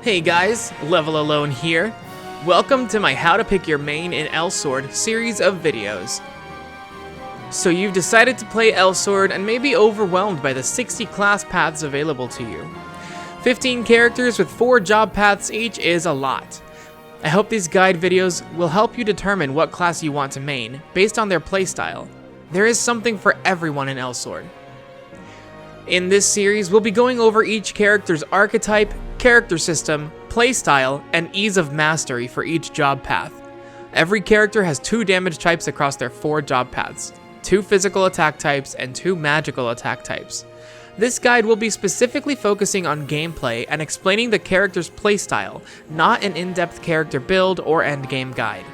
Hey guys, Level Alone here. Welcome to my How to Pick Your Main in Elsword series of videos. So you've decided to play Elsword and may be overwhelmed by the 60 class paths available to you. 15 characters with 4 job paths each is a lot. I hope these guide videos will help you determine what class you want to main, based on their playstyle. There is something for everyone in Elsword. In this series, we'll be going over each character's archetype, character system, playstyle, and ease of mastery for each job path. Every character has 2 damage types across their 4 job paths, 2 physical attack types, and 2 magical attack types. This guide will be specifically focusing on gameplay and explaining the character's playstyle, not an in-depth character build or endgame guide.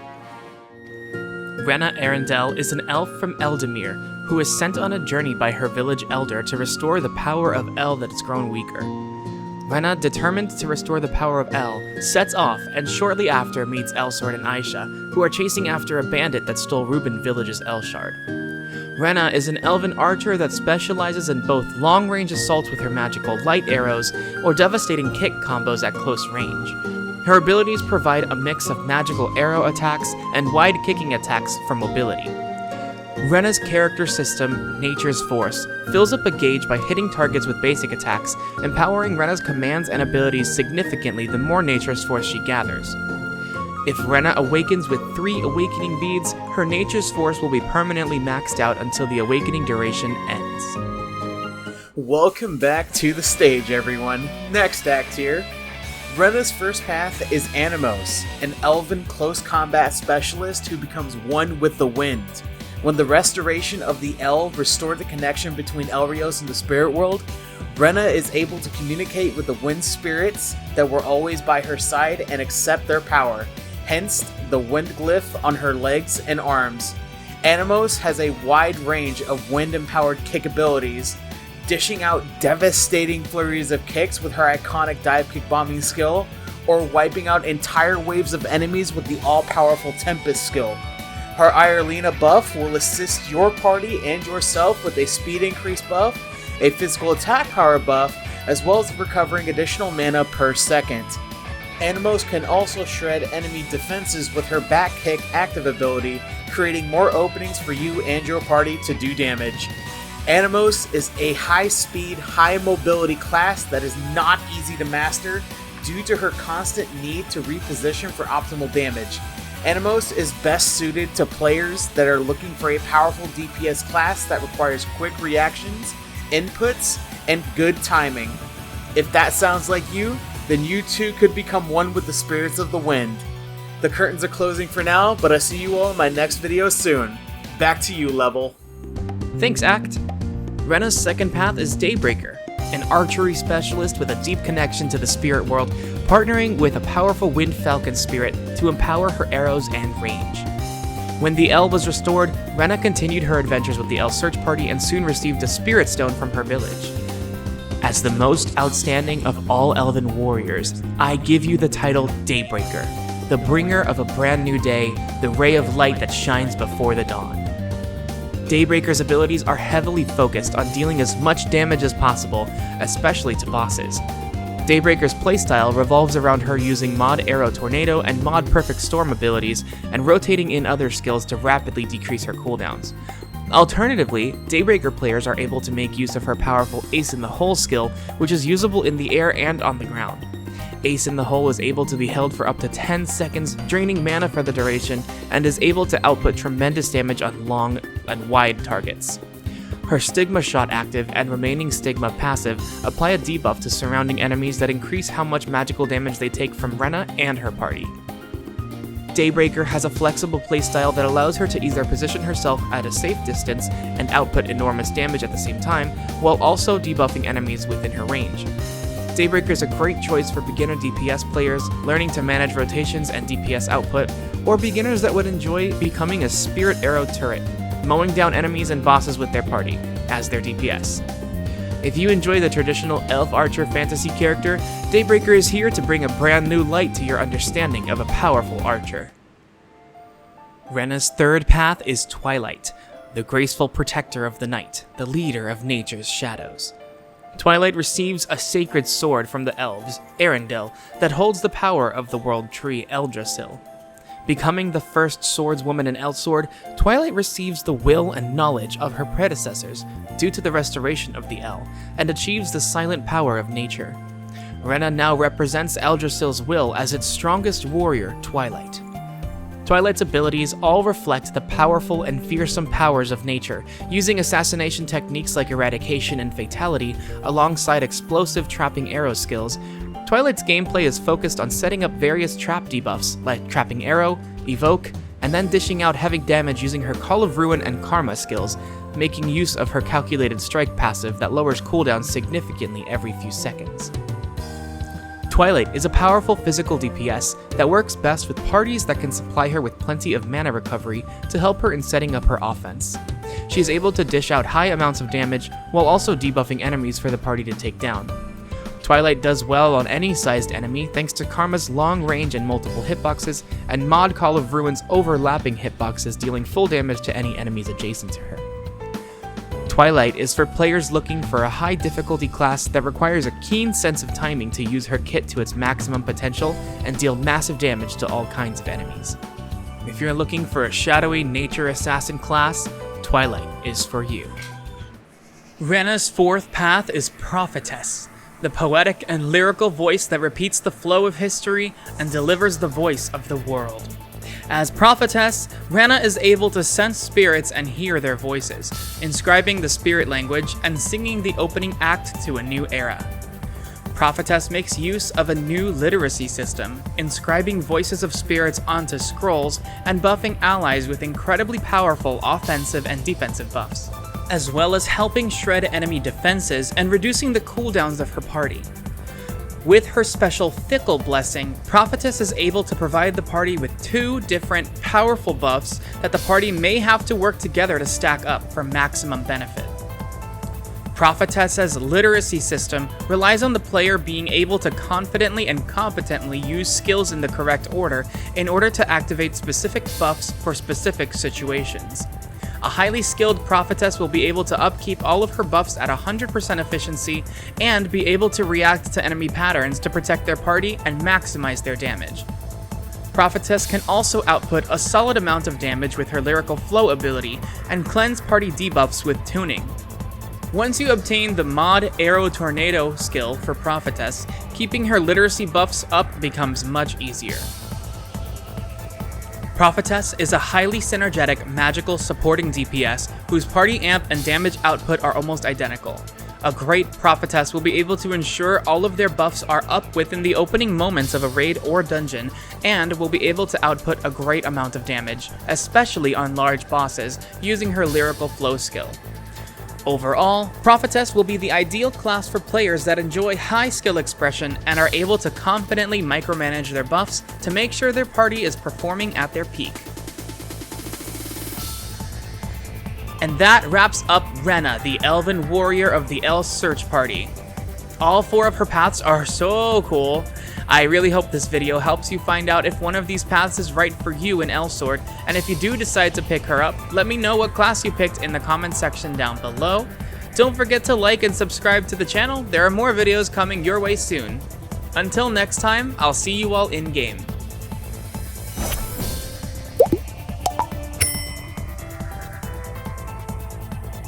Rena Arundel is an elf from Eldemir, who is sent on a journey by her village elder to restore the power of El that has grown weaker. Rena, determined to restore the power of El, sets off and shortly after meets Elsword and Aisha, who are chasing after a bandit that stole Reuben Village's El Shard. Rena is an elven archer that specializes in both long-range assaults with her magical light arrows or devastating kick combos at close range. Her abilities provide a mix of magical arrow attacks and wide kicking attacks for mobility. Rena's character system, Nature's Force, fills up a gauge by hitting targets with basic attacks, empowering Rena's commands and abilities significantly the more Nature's Force she gathers. If Rena awakens with 3 awakening beads, her Nature's Force will be permanently maxed out until the awakening duration ends. Welcome back to the stage, everyone. Next act here. Rena's first path is Anemos, an elven close combat specialist who becomes one with the wind. When the restoration of the El restored the connection between Elrios and the spirit world, Rena is able to communicate with the wind spirits that were always by her side and accept their power, hence the wind glyph on her legs and arms. Anemos has a wide range of wind-empowered kick abilities, dishing out devastating flurries of kicks with her iconic dive kick bombing skill, or wiping out entire waves of enemies with the all-powerful Tempest skill. Her Irelina buff will assist your party and yourself with a speed increase buff, a physical attack power buff, as well as recovering additional mana per second. Anemos can also shred enemy defenses with her back kick active ability, creating more openings for you and your party to do damage. Anemos is a high-speed, high-mobility class that is not easy to master due to her constant need to reposition for optimal damage. Anemos is best suited to players that are looking for a powerful DPS class that requires quick reactions, inputs, and good timing. If that sounds like you, then you too could become one with the spirits of the wind. The curtains are closing for now, but I see you all in my next video soon. Back to you, Level. Thanks, Act. Rena's second path is Daybreaker, an archery specialist with a deep connection to the spirit world, partnering with a powerful wind falcon spirit to empower her arrows and range. When the El was restored, Rena continued her adventures with the El search party and soon received a spirit stone from her village. As the most outstanding of all elven warriors, I give you the title Daybreaker, the bringer of a brand new day, the ray of light that shines before the dawn. Daybreaker's abilities are heavily focused on dealing as much damage as possible, especially to bosses. Daybreaker's playstyle revolves around her using Mod Arrow Tornado and Mod Perfect Storm abilities and rotating in other skills to rapidly decrease her cooldowns. Alternatively, Daybreaker players are able to make use of her powerful Ace in the Hole skill, which is usable in the air and on the ground. Ace in the Hole is able to be held for up to 10 seconds, draining mana for the duration, and is able to output tremendous damage on long and wide targets. Her Stigma Shot active and remaining Stigma passive apply a debuff to surrounding enemies that increase how much magical damage they take from Rena and her party. Daybreaker has a flexible playstyle that allows her to either position herself at a safe distance and output enormous damage at the same time, while also debuffing enemies within her range. Daybreaker is a great choice for beginner DPS players learning to manage rotations and DPS output, or beginners that would enjoy becoming a Spirit Arrow turret, mowing down enemies and bosses with their party, as their DPS. If you enjoy the traditional elf archer fantasy character, Daybreaker is here to bring a brand new light to your understanding of a powerful archer. Rena's third path is Twilight, the graceful protector of the night, the leader of nature's shadows. Twilight receives a sacred sword from the elves, Arendelle, that holds the power of the world tree Eldrassil. Becoming the first swordswoman in Elsword, Twilight receives the will and knowledge of her predecessors due to the restoration of the El, and achieves the silent power of nature. Rena now represents Eldrassil's will as its strongest warrior, Twilight. Twilight's abilities all reflect the powerful and fearsome powers of nature, using assassination techniques like eradication and fatality, alongside explosive trapping arrow skills. Twilight's gameplay is focused on setting up various trap debuffs, like Trapping Arrow, Evoke, and then dishing out heavy damage using her Call of Ruin and Karma skills, making use of her Calculated Strike passive that lowers cooldowns significantly every few seconds. Twilight is a powerful physical DPS that works best with parties that can supply her with plenty of mana recovery to help her in setting up her offense. She is able to dish out high amounts of damage while also debuffing enemies for the party to take down. Twilight does well on any sized enemy thanks to Karma's long range and multiple hitboxes, and Mod Call of Ruin's overlapping hitboxes dealing full damage to any enemies adjacent to her. Twilight is for players looking for a high difficulty class that requires a keen sense of timing to use her kit to its maximum potential and deal massive damage to all kinds of enemies. If you're looking for a shadowy nature assassin class, Twilight is for you. Rena's fourth path is Prophetess, the poetic and lyrical voice that repeats the flow of history and delivers the voice of the world. As Prophetess, Rena is able to sense spirits and hear their voices, inscribing the spirit language and singing the opening act to a new era. Prophetess makes use of a new literacy system, inscribing voices of spirits onto scrolls and buffing allies with incredibly powerful offensive and defensive buffs, as well as helping shred enemy defenses and reducing the cooldowns of her party. With her special Fickle blessing, Prophetess is able to provide the party with two different powerful buffs that the party may have to work together to stack up for maximum benefit. Prophetess's literacy system relies on the player being able to confidently and competently use skills in the correct order in order to activate specific buffs for specific situations. A highly skilled Prophetess will be able to upkeep all of her buffs at 100% efficiency and be able to react to enemy patterns to protect their party and maximize their damage. Prophetess can also output a solid amount of damage with her Lyrical Flow ability and cleanse party debuffs with tuning. Once you obtain the Mod Arrow Tornado skill for Prophetess, keeping her literacy buffs up becomes much easier. Prophetess is a highly synergetic magical supporting DPS whose party amp and damage output are almost identical. A great Prophetess will be able to ensure all of their buffs are up within the opening moments of a raid or dungeon, and will be able to output a great amount of damage, especially on large bosses, using her Lyrical Flow skill. Overall, Prophetess will be the ideal class for players that enjoy high skill expression and are able to confidently micromanage their buffs to make sure their party is performing at their peak. And that wraps up Rena, the Elven Warrior of the El Search Party. All four of her paths are so cool. I really hope this video helps you find out if one of these paths is right for you in Elsword, and if you do decide to pick her up, let me know what class you picked in the comment section down below. Don't forget to like and subscribe to the channel, there are more videos coming your way soon. Until next time, I'll see you all in-game.